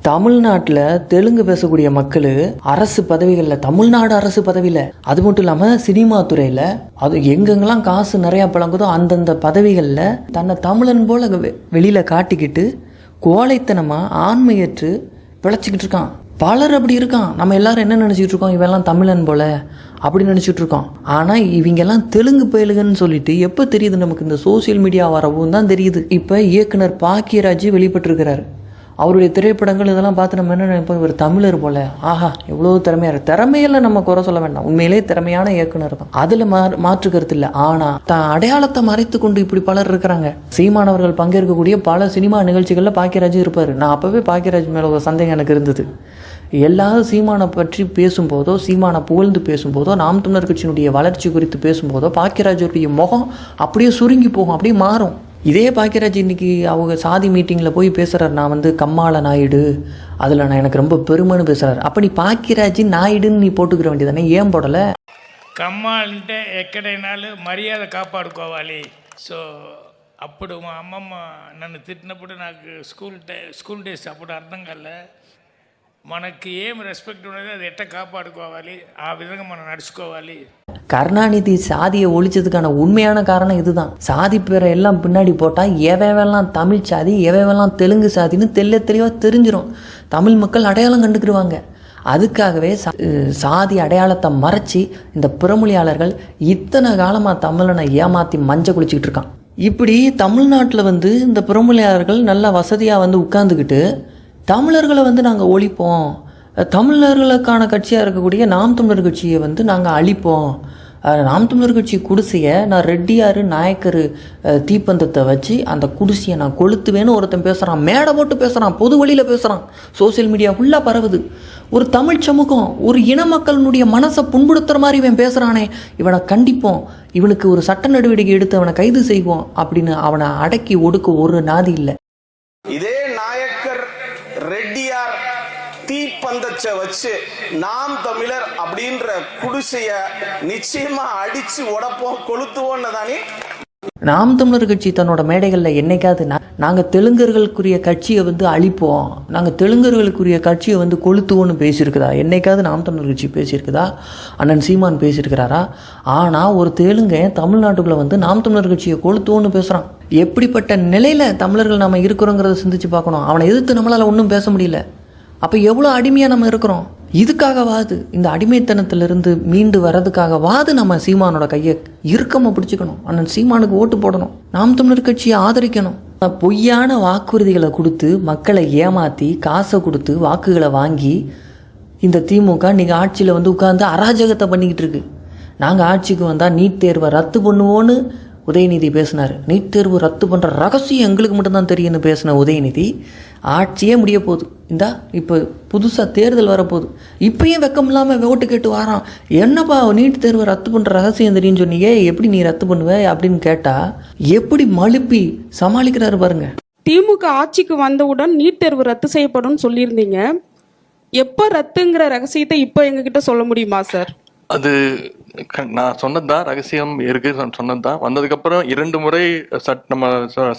தமிழ்நாட்டில் தெலுங்கு பேசக்கூடிய மக்கள் அரசு பதவிகளில், தமிழ்நாடு அரசு பதவியில், அது மட்டும் இல்லாமல் சினிமா துறையில், அது எங்கெங்கெல்லாம் காசு நிறையா பழங்குதோ அந்தந்த பதவிகளில் தன்னை தமிழன் போல் வெளியில் காட்டிக்கிட்டு கோழைத்தனமாக ஆண்மையற்று பிழைச்சிக்கிட்டு இருக்கான். பலர் அப்படி இருக்கான். நம்ம எல்லாரும் என்ன நினச்சிக்கிட்டு இருக்கோம், இவெல்லாம் தமிழன் போல் அப்படி நினச்சிட்டு இருக்கோம். ஆனால் இவங்கெல்லாம் தெலுங்கு பயலுகன்னு சொல்லிட்டு எப்போ தெரியுது நமக்கு, இந்த சோசியல் மீடியா வரவும் தான் தெரியுது. இப்போ இயக்குனர் பாக்கியராஜ் வெளிப்பட்டிருக்கிறார். அவருடைய திரைப்படங்கள் இதெல்லாம் பார்த்து நம்ம என்ன நினைப்போம், இவர் தமிழர் போல, ஆஹா எவ்வளோ திறமையாக திறமையில நம்ம குறை சொல்ல வேண்டாம், உண்மையிலே திறமையான இயக்குனர் தான், அதில் மாற்று கருத்து இல்லை. ஆனால் தான் அடையாளத்தை மறைத்து கொண்டு இப்படி பலர் இருக்கிறாங்க. சீமானவர்கள் பங்கேற்கக்கூடிய பல சினிமா நிகழ்ச்சிகளில் பாக்கியராஜ் இருப்பார். நான் அப்போவே பாக்கியராஜ் மேலே ஒரு சந்தேகம் எனக்கு இருந்தது. எல்லாரும் சீமானை பற்றி பேசும்போதோ, சீமானை புகழ்ந்து பேசும்போதோ, நாம் தமிழர் கட்சியினுடைய வளர்ச்சி குறித்து பேசும்போதோ பாக்கியராஜுடைய முகம் அப்படியே சுருங்கி போகும், அப்படியே மாறும். இதே பாக்கியராஜ் இன்னைக்கு அவங்க சாதி மீட்டிங்கில் போய் பேசுகிறார், நான் கம்மாள நாயுடு, அதில் நான் எனக்கு ரொம்ப பெருமைன்னு பேசுகிறார். அப்போ நீ பாக்கியராஜ் நாயுடுன்னு நீ போட்டுக்கிற வேண்டியதானே, ஏன் போடலை? కమ్మాలంటే ఎక్కడైనాలు మర్యాద కాపాడుకోవాలి. సో అప్పుడు మా అమ్మమ్మ నన్ను తిట్టినప్పుడు నాకు స్కూల్ డేస్ అప్పుడు అర్థం కాలే, మనకి ఏం రెస్పెక్ట్ ఉన్నది అది ఎట్ట కాపాడుకోవాలి, ఆ విధంగా మనం నడుచుకోవాలి. கருணாநிதி சாதியை ஒழிச்சதுக்கான உண்மையான காரணம் இதுதான். சாதி பேரை எல்லாம் பின்னாடி போட்டால் எவையெல்லாம் தமிழ் சாதி, எவையெல்லாம் தெலுங்கு சாதின்னு தெளிவாக தெரிஞ்சிடும். தமிழ் மக்கள் அடையாளம் கண்டுக்கிடுவாங்க. அதுக்காகவே சாதி அடையாளத்தை மறைச்சி இந்த புறமொழியாளர்கள் இத்தனை காலமாக தமிழனை ஏமாற்றி மஞ்சள் குளிச்சுக்கிட்டு இருக்கான். இப்படி தமிழ்நாட்டில் இந்த புறமொழியாளர்கள் நல்லா வசதியாக உட்காந்துக்கிட்டு தமிழர்களை நாங்கள் ஒழிப்போம், தமிழர்களுக்கான கட்சியாக இருக்கக்கூடிய நாம் தமிழர் கட்சியை நாங்கள் அழிப்போம், நாம் தமிழர் கட்சி குடிசையை நான் ரெட்டியார் நாயக்கர் தீப்பந்தத்தை வச்சு அந்த குடிசையை நான் கொளுத்துவேன்னு ஒருத்தன் பேசுகிறான். மேடை போட்டு பேசுகிறான், பொது வழியில் பேசுகிறான், சோசியல் மீடியா ஃபுல்லாக பரவுது. ஒரு தமிழ் சமூகம், ஒரு இன மக்களுடைய மனசை புண்படுத்துகிற மாதிரி இவன் பேசுகிறானே, இவனை கண்டிப்போம், இவனுக்கு ஒரு சட்ட நடவடிக்கை எடுத்து அவனை கைது செய்வோம் அப்படின்னு அவனை அடக்கி ஒடுக்க ஒரு நாதி இல்லை. இதே நாயக்கர் ரெட்டியார் தீப்பந்தச்ச வச்சு நாம் தமிழர் அப்படின்ற குடிசைய நிச்சயமா அடிச்சு உடப்போம், கொளுத்துவோன்னு தானே நாம் தமிழர் கட்சி தன்னோட மேடைகளில் என்னைக்காவது நாங்கள் தெலுங்கர்களுக்குரிய கட்சியை அழிப்போம், நாங்கள் தெலுங்கர்களுக்குரிய கட்சியை கொளுத்துவோன்னு பேசியிருக்குதா? என்னைக்காவது நாம் தமிழர் கட்சி பேசியிருக்குதா? அண்ணன் சீமான் பேசியிருக்கிறாரா? ஆனால் ஒரு தெலுங்கன் தமிழ்நாட்டுக்குள்ளே நாம் தமிழர் கட்சியை கொளுத்துவோன்னு பேசுகிறான். எப்படிப்பட்ட நிலையில் தமிழர்கள் நம்ம இருக்கிறோங்கிறத சிந்திச்சு பார்க்கணும். அவனை எதிர்த்து நம்மளால் ஒன்றும் பேச முடியல. அப்போ எவ்வளோ அடிமையாக நம்ம இருக்கிறோம். இதுக்காகவாது, இந்த அடிமைத்தனத்திலிருந்து மீண்டு வர்றதுக்காகவாது நம்ம சீமானோட கையை இறுக்கமாக பிடிச்சிக்கணும். அண்ணன் சீமானுக்கு ஓட்டு போடணும், நாம் தமிழர் கட்சியை ஆதரிக்கணும். பொய்யான வாக்குறுதிகளை கொடுத்து மக்களை ஏமாற்றி காசை கொடுத்து வாக்குகளை வாங்கி இந்த திமுக நீங்கள் ஆட்சியில் உட்கார்ந்து அராஜகத்தை பண்ணிக்கிட்டு இருக்கு. நாங்கள் ஆட்சிக்கு வந்தால் நீட் தேர்வை ரத்து பண்ணுவோன்னு உதயநிதி பேசினார். நீட் தேர்வு ரத்து பண்ணுற ரகசியம் எங்களுக்கு மட்டும்தான் தெரியும்னு பேசின உதயநிதி ஆட்சியே முடிய போகுது. இந்தா இப்போ புதுசாக தேர்தல் வரப்போகுது, இப்பயும் வெக்கம் இல்லாமல் ஓட்டு கேட்டு வாரான். என்னப்பா நீட் தேர்வை ரத்து பண்ணுற ரகசியம் தெரியும்னு சொன்னீங்க, எப்படி நீ ரத்து பண்ணுவ அப்படின்னு கேட்டால் எப்படி மழுப்பி சமாளிக்கிறாரு பாருங்க. திமுக ஆட்சிக்கு வந்தவுடன் நீட் தேர்வு ரத்து செய்யப்படும் சொல்லியிருந்தீங்க. எப்போ ரத்துங்கிற ரகசியத்தை இப்போ எங்ககிட்ட சொல்ல முடியுமா சார்? அது நான் சொன்னதுதான், ரகசியம் இருக்கு சொன்னதுதான். வந்ததுக்கப்புறம் 2 முறை நம்ம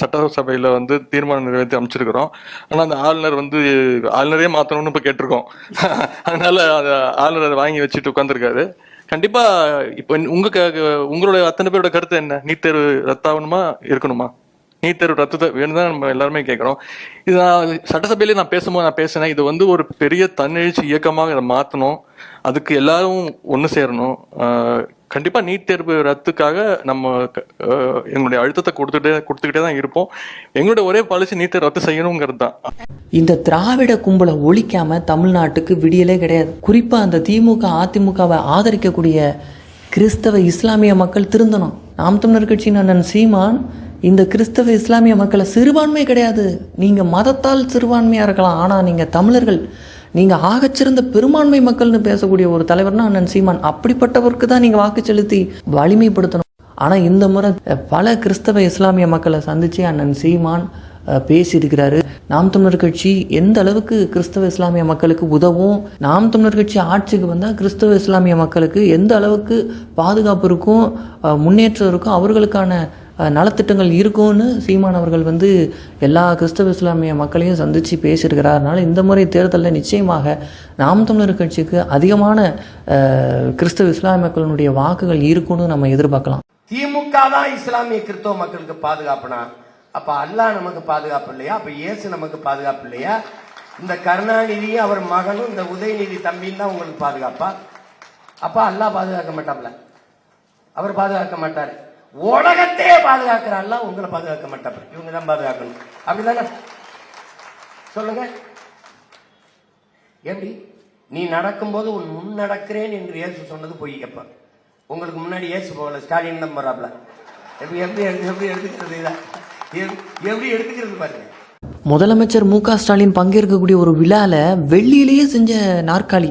சட்டசபையில தீர்மானம் நிறைவேற்றி அமைச்சிருக்கிறோம். ஆனால் அந்த ஆளுநரே மாற்றணும்னு இப்போ கேட்டிருக்கோம். அதனால ஆளுநர் அதை வாங்கி வச்சுட்டு உட்காந்துருக்காரு. கண்டிப்பா இப்போ உங்களோட அத்தனை பேரோட கருத்து என்ன? நீட் தேர்வு ரத்தாகணுமா இருக்கணுமா? நீட் தேர்வு ரத்து வேணும் தான் நம்ம எல்லாருமே கேட்குறோம். இது நான் சட்டசபையிலே நான் பேசினேன், இது ஒரு பெரிய தன்னெழுச்சி இயக்கமாக இதை மாற்றணும், அதுக்கு எல்லாரும் ஒன்று சேரணும். கண்டிப்பா நீட் தேர்வு ரத்துக்காக நம்ம எங்களுடைய அழுத்தத்தை கொடுத்துக்கிட்டே தான் இருப்போம். எங்களுடைய ஒரே பாலிசி நீட் தேர்வு ரத்து செய்யணுங்கிறது தான். இந்த திராவிட கும்பலை ஒழிக்காம தமிழ்நாட்டுக்கு விடியலே கிடையாது. குறிப்பா அந்த திமுக அதிமுகவை ஆதரிக்கக்கூடிய கிறிஸ்தவ இஸ்லாமிய மக்கள் திருந்தணும். நாம் தமிழர் கட்சியின் அண்ணன் சீமான் இந்த கிறிஸ்தவ இஸ்லாமிய மக்களை சிறுபான்மை கிடையாது, நீங்கள் மதத்தால் சிறுபான்மையாக இருக்கலாம், ஆனால் நீங்கள் தமிழர்கள், நீங்கள் ஆகச்சிறந்த பெரும்பான்மை மக்கள்னு பேசக்கூடிய ஒரு தலைவர்னா அண்ணன் சீமான். அப்படிப்பட்டவருக்கு தான் நீங்கள் வாக்கு செலுத்தி வலிமைப்படுத்தணும். ஆனால் இந்த முறை பல கிறிஸ்தவ இஸ்லாமிய மக்களை சந்தித்து அண்ணன் சீமான் பேசியிருக்கிறாரு. நாம் தமிழர் கட்சி எந்த அளவுக்கு கிறிஸ்தவ இஸ்லாமிய மக்களுக்கு உதவும், நாம் தமிழர் கட்சி ஆட்சிக்கு வந்தால் கிறிஸ்தவ இஸ்லாமிய மக்களுக்கு எந்த அளவுக்கு பாதுகாப்பு இருக்கும், முன்னேற்றம் இருக்கும், அவர்களுக்கான நலத்திட்டங்கள் இருக்கும்னு சீமான் அவர்கள் வந்து எல்லா கிறிஸ்தவ இஸ்லாமிய மக்களையும் சந்தித்து பேசியிருக்கிறார். அதனால் இந்த முறை தேர்தலில் நிச்சயமாக நாம் தமிழர் கட்சிக்கு அதிகமான கிறிஸ்தவ இஸ்லாமிய மக்களினுடைய வாக்குகள் இருக்கும்னு நம்ம எதிர்பார்க்கலாம். திமுக தான் இஸ்லாமிய கிறிஸ்தவ மக்களுக்கு பாதுகாப்புனா அப்ப அல்லாஹ் நமக்கு பாதுகாப்பு இல்லையா? அப்ப இயேசு நமக்கு பாதுகாப்பு இல்லையா? இந்த கருணாநிதியும் அவர் மகனும் இந்த உதயநிதி தம்பியும் தான் உங்களுக்கு பாதுகாப்பா? அப்ப அல்லாஹ் பாதுகாக்க மாட்டாப்ல, அவர் பாதுகாக்க மாட்டாரு. உலகத்தையே பாதுகாக்கிற அல்லாஹ் உங்களை பாதுகாக்க மாட்டாப்ல, இவங்க தான் பாதுகாக்கணும். அப்படிதானே சொல்லுங்க? எப்படி நீ நடக்கும்போது உன் முன் நடக்கிறேன் என்று இயேசு சொன்னது பொய். எப்ப உங்களுக்கு முன்னாடி இயேசு போகல, ஸ்டாலின் தான் போறாப்ல. எப்படி எப்படி எப்படி எடுத்துக்கிறது? எப்படி எடுத்துக்கிறது பாருங்க. முதலமைச்சர் மு.க. ஸ்டாலின் பங்கேற்கக்கூடிய ஒரு விழாவில் வெள்ளியிலேயே செஞ்ச நாற்காலி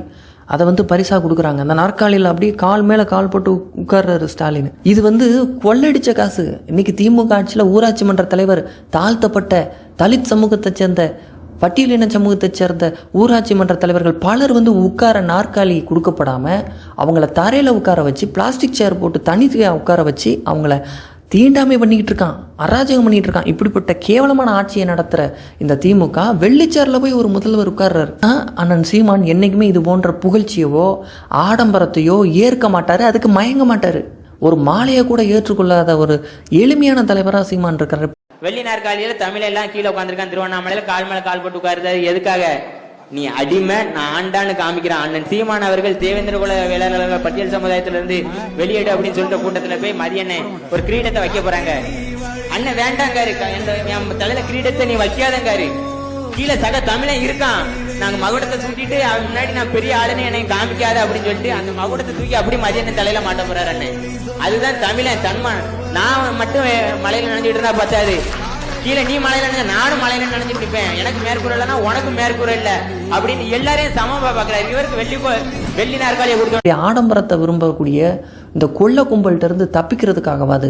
அதை வந்து பரிசாக கொடுக்குறாங்க. அந்த நாற்காலியில் அப்படியே கால் மேலே கால் போட்டு உட்கார்றாரு ஸ்டாலின். இது வந்து கொள்ளடிச்ச காசு. இன்னைக்கு திமுக ஆட்சியில் ஊராட்சி மன்ற தலைவர், தாழ்த்தப்பட்ட தலித் சமூகத்தைச் சேர்ந்த, பட்டியலின சமூகத்தைச் சேர்ந்த ஊராட்சி மன்ற தலைவர்கள் பலர் வந்து உட்கார நாற்காலி கொடுக்கப்படாமல் அவங்கள தரையில் உட்கார வச்சு, பிளாஸ்டிக் சேர் போட்டு தனியாக உட்கார வச்சு அவங்கள தீண்டாமை பண்ணிக்கிட்டு இருக்கான், அராஜகம் பண்ணிக்கிட்டு இருக்கான். இப்படிப்பட்ட கேவலமான ஆட்சியை நடத்துகிற இந்த திமுக வெள்ளிச்சேரில் போய் ஒரு முதல்வர் உட்கார்றாரு. அண்ணன் சீமான் என்றைக்குமே இது போன்ற புகழ்ச்சியவோ ஆடம்பரத்தையோ ஏற்க மாட்டார், அதுக்கு மயங்க மாட்டார். ஒரு மாலையை கூட ஏற்றுக்கொள்ளாத ஒரு எளிமையான தலைவராக சீமான் இருக்காரு. வெள்ளி நாற்காலியில தமிழெல்லாம் கீழே உட்காந்துருக்கான், திருவண்ணாமலையில கால் மேல கால் போட்டு உட்காருது. எதுக்காக? நீ அடிமை, நான் ஆண்டான்னு காமிக்கிறான். அண்ணன் சீமான் அவர்கள் தேவேந்திர குல வேளாளர்கள் பட்டியல் சமுதாயத்திலிருந்து வெளியேடு அப்படின்னு சொல்லிட்டு கூட்டத்துல போய் மதியண்ணே ஒரு கிரீடத்தை வைக்க போறாங்க. அண்ணன் வேண்டாங்காரு, என் தலையில கிரீடத்தை நீ வைக்காதங்காரு. கீழே சக தமிழன் இருக்கான், நாங்க மகுடத்தை சூட்டிட்டு அவன் முன்னாடி நான் பெரிய ஆளுன்னு என்னை காமிக்காத அப்படின்னு சொல்லிட்டு அந்த மகுடத்தை தூக்கி அப்படி மதியண்ணன் தலையில மாட்ட போறாரு அண்ணன். அதுதான் தமிழன் தன்மான். நான் மட்டும் மலையில நினைஞ்சிட்டு இருந்தா பார்த்தாது, கீழே நீ மலையில நினைஞ்ச நானும் மலையில நினைஞ்சிட்டு இருப்பேன். எனக்கு மேற்கூரை இல்லைன்னா உனக்கு மேற்கூரை இல்ல அப்படின்னு எல்லாரையும் சமமா பாக்குறாரு. இவருக்கு வெள்ளி நாற்காலியை கொடுத்த ஆடம்பரத்தை விரும்பக்கூடிய இந்த கொள்ள கும்பல்கிட்ட இருந்து தப்பிக்கிறதுக்காகவாது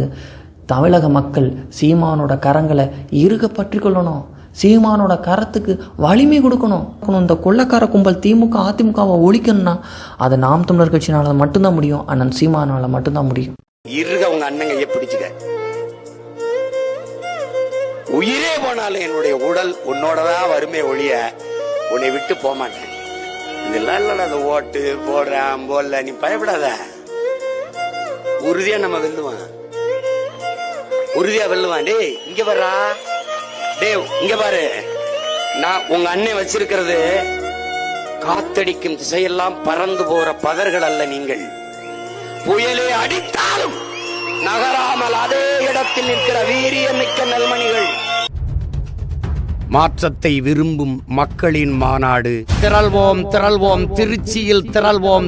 தமிழக மக்கள் சீமானோட கரங்களை இறுக பற்றி கொள்ளணும், சீமானோட கரத்துக்கு வலிமை கொடுக்கணும். இந்த கொள்ளக்கார கும்பல் திமுக அதிமுகவை ஒழிக்கணும்னா அது நாம் தமிழர் கட்சினால மட்டும்தான் முடியும், அண்ணன் சீமானால மட்டும்தான் முடியும். இருக உங்க அண்ணங்க பிடிச்சுக்க, உயிரே போனாலும் என்னுடைய உடல் உன்னோடதான் வறுமை ஒழிய உன்னை விட்டு போக மாட்டேன். இதெல்லாம் இல்ல, அதை ஓட்டு போடுறேன் போடல, நீ பயப்படாத. உறுதியா நம்ம வெல்லுவான், உறுதியா வெல்லுவான். டேய் இங்க வர்றா, டேய் இங்க பாரு, நான் உங்க அண்ணன் வச்சிருக்கிறது காத்தடிக்கும் திசையெல்லாம் பறந்து போற பதர்கள் அல்ல. நீங்கள் புயலே அடித்தாலும் நகராமல் அதே இடத்தில் நிற்கிற வீரியமிக்க நல்மணிகள். மாற்றத்தை விரும்பும் மக்களின் மாநாடு. திரள்வோம் திரள்வோம், திருச்சியில் திரள்வோம்.